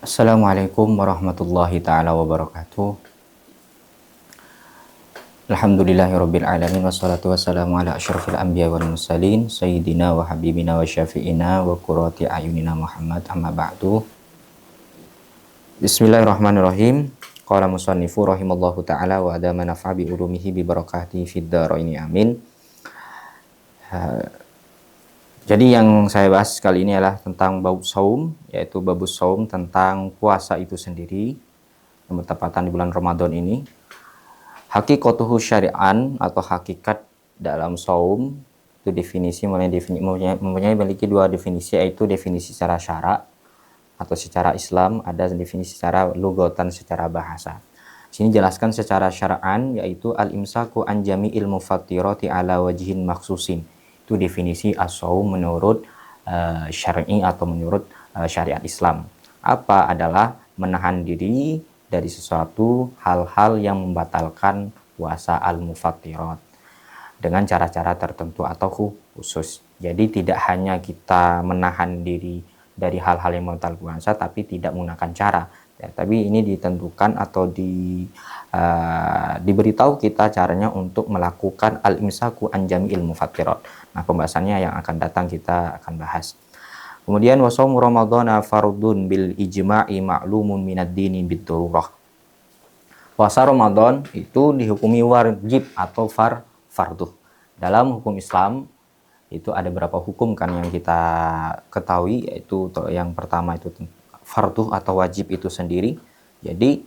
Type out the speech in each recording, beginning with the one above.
Assalamualaikum warahmatullahi ta'ala wabarakatuh. Alhamdulillahirabbil alamin wassalatu wassalamu ala asyrafil anbiya wal mursalin sayyidina wa habibina wa syafi'ina wa qurrati ayunina Muhammad amma ba'du. Bismillahirrahmanirrahim. Qala musannifu rahimallahu ta'ala wa adama nafa'a bi ulumihi bi barakatihi fid dharaini amin. Jadi yang saya bahas kali ini adalah tentang bab saum, yaitu bab saum tentang puasa itu sendiri yang bertepatan di bulan Ramadan ini. Hakikatuhu syari'an atau hakikat dalam saum itu definisi mempunyai memiliki dua definisi, yaitu definisi secara syara atau secara Islam, ada definisi secara lugatan secara bahasa. Sini jelaskan secara syara'an, yaitu al-imsaku an jami'il mufattirati ala wajhin maksusin. Itu definisi as-saum menurut syar'i atau menurut syariat Islam. Apa adalah menahan diri dari sesuatu hal-hal yang membatalkan puasa al-mufattirat dengan cara-cara tertentu atau khusus. Jadi tidak hanya kita menahan diri dari hal-hal yang membatalkan puasa tapi tidak menggunakan cara. Ya, tapi ini ditentukan atau diberitahu kita caranya untuk melakukan al-imsaku an jami'il mufattirat. Nah, pembahasannya yang akan datang kita akan bahas. Kemudian wasaumu ramadhana fardun bil ijma'i ma'lumun minad dini bid-darurah. Puasa Ramadan itu dihukumi wajib atau fardu. Dalam hukum Islam itu ada beberapa hukum kan yang kita ketahui, yaitu yang pertama itu fardu atau wajib itu sendiri. Jadi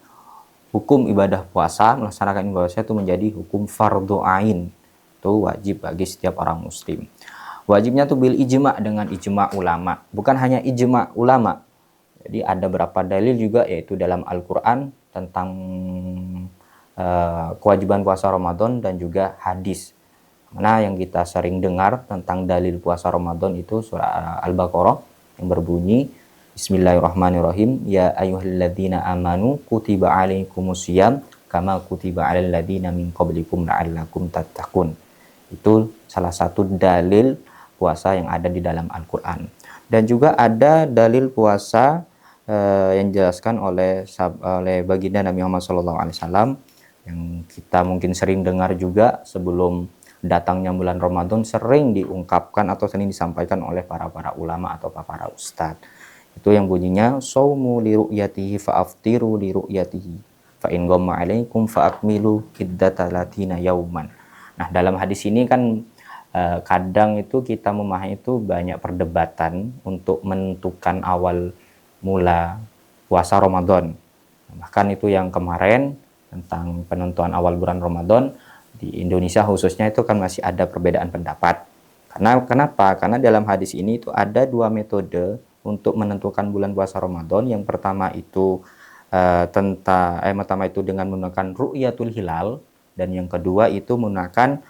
hukum ibadah puasa, melaksanakan ibadah puasa itu menjadi hukum fardu ain. Itu wajib bagi setiap orang muslim. Wajibnya tuh bil ijma, dengan ijma ulama. Bukan hanya ijma ulama. Jadi ada beberapa dalil juga, yaitu dalam Al-Qur'an tentang kewajiban puasa Ramadan dan juga hadis. Mana yang kita sering dengar tentang dalil puasa Ramadan itu surah Al-Baqarah yang berbunyi Bismillahirrahmanirrahim. Ya ayyuhalladzina amanu kutiba alaikumusiyam kama kutiba alal ladzina min qablikum la'allakum tattaqun. Itu salah satu dalil puasa yang ada di dalam Al-Qur'an. Dan juga ada dalil puasa yang dijelaskan oleh baginda Nabi Muhammad SAW yang kita mungkin sering dengar juga sebelum datangnya bulan Ramadan, sering diungkapkan atau sering disampaikan oleh para ulama atau para ustadz. Itu yang bunyinya saumu li ru'yatihi fa'aftiru li ru'yatihi fa in ghamma 'alaikum fa'akmilu iddata 30 yauman. Nah, dalam hadis ini kan kadang itu kita memahami itu banyak perdebatan untuk menentukan awal mula puasa Ramadan. Bahkan itu yang kemarin tentang penentuan awal bulan Ramadan di Indonesia khususnya itu kan masih ada perbedaan pendapat. Kenapa? Karena dalam hadis ini itu ada dua metode untuk menentukan bulan puasa Ramadan. Yang pertama itu pertama itu dengan menggunakan ru'yatul hilal, dan yang kedua itu menggunakan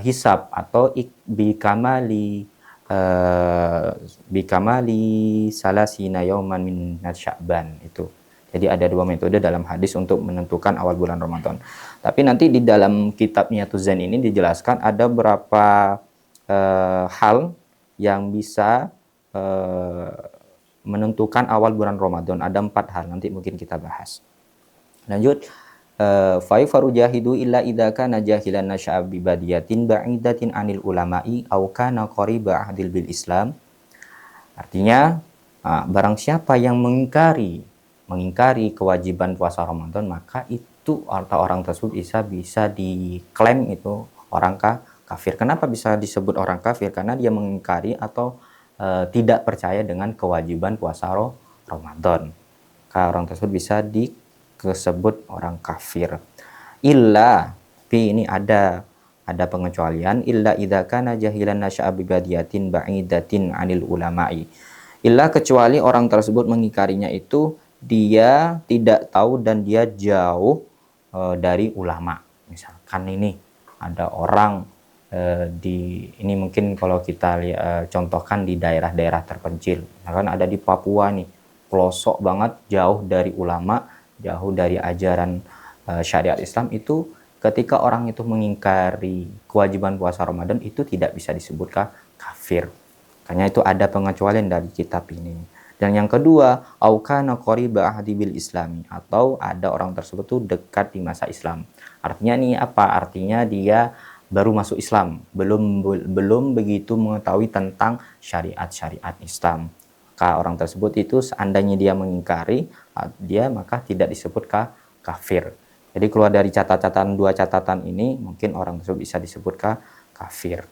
hisab atau bikamali salasina yauman min Sya'ban itu. Jadi ada dua metode dalam hadis untuk menentukan awal bulan Ramadan. Tapi nanti di dalam kitab Niyatuz Zain ini dijelaskan ada beberapa hal yang bisa menentukan awal bulan Ramadan. Ada 4 hal, nanti mungkin kita bahas. Lanjut. Fa'ifaru jahidu illa idza kana jahilan nasya'a bi badiyatin ba'idatin anil ulama'i aw kana qariba ahdil bil Islam. Artinya barang siapa yang mengingkari kewajiban puasa Ramadan, maka itu atau orang tersebut bisa diklaim itu orang kafir. Kenapa bisa disebut orang kafir? Karena dia mengingkari atau tidak percaya dengan kewajiban puasa Ramadan. Maka orang tersebut bisa disebut orang kafir. Illa, tapi ini ada pengecualian, illa idza kana jahilan nasya'a bi badiyatin ba'idatin 'anil ulama'i. Illa, kecuali orang tersebut mengingkarinya itu dia tidak tahu dan dia jauh dari ulama. Misalkan ini ada orang ini mungkin kalau kita contohkan di daerah-daerah terpencil, misalkan ada di Papua nih, pelosok banget, jauh dari ulama, jauh dari ajaran syariat Islam. Itu ketika orang itu mengingkari kewajiban puasa Ramadan, itu tidak bisa disebut kafir. Makanya itu ada pengecualian dari kitab ini. Dan yang kedua, au kana qariba ahdi bil islami, atau ada orang tersebut tuh dekat di masa Islam. Artinya nih apa? Artinya dia baru masuk Islam, belum begitu mengetahui tentang syariat-syariat Islam. Maka orang tersebut itu seandainya dia mengingkari dia, maka tidak disebut kafir. Jadi keluar dari catatan, dua catatan ini, mungkin orang tersebut bisa disebut kafir.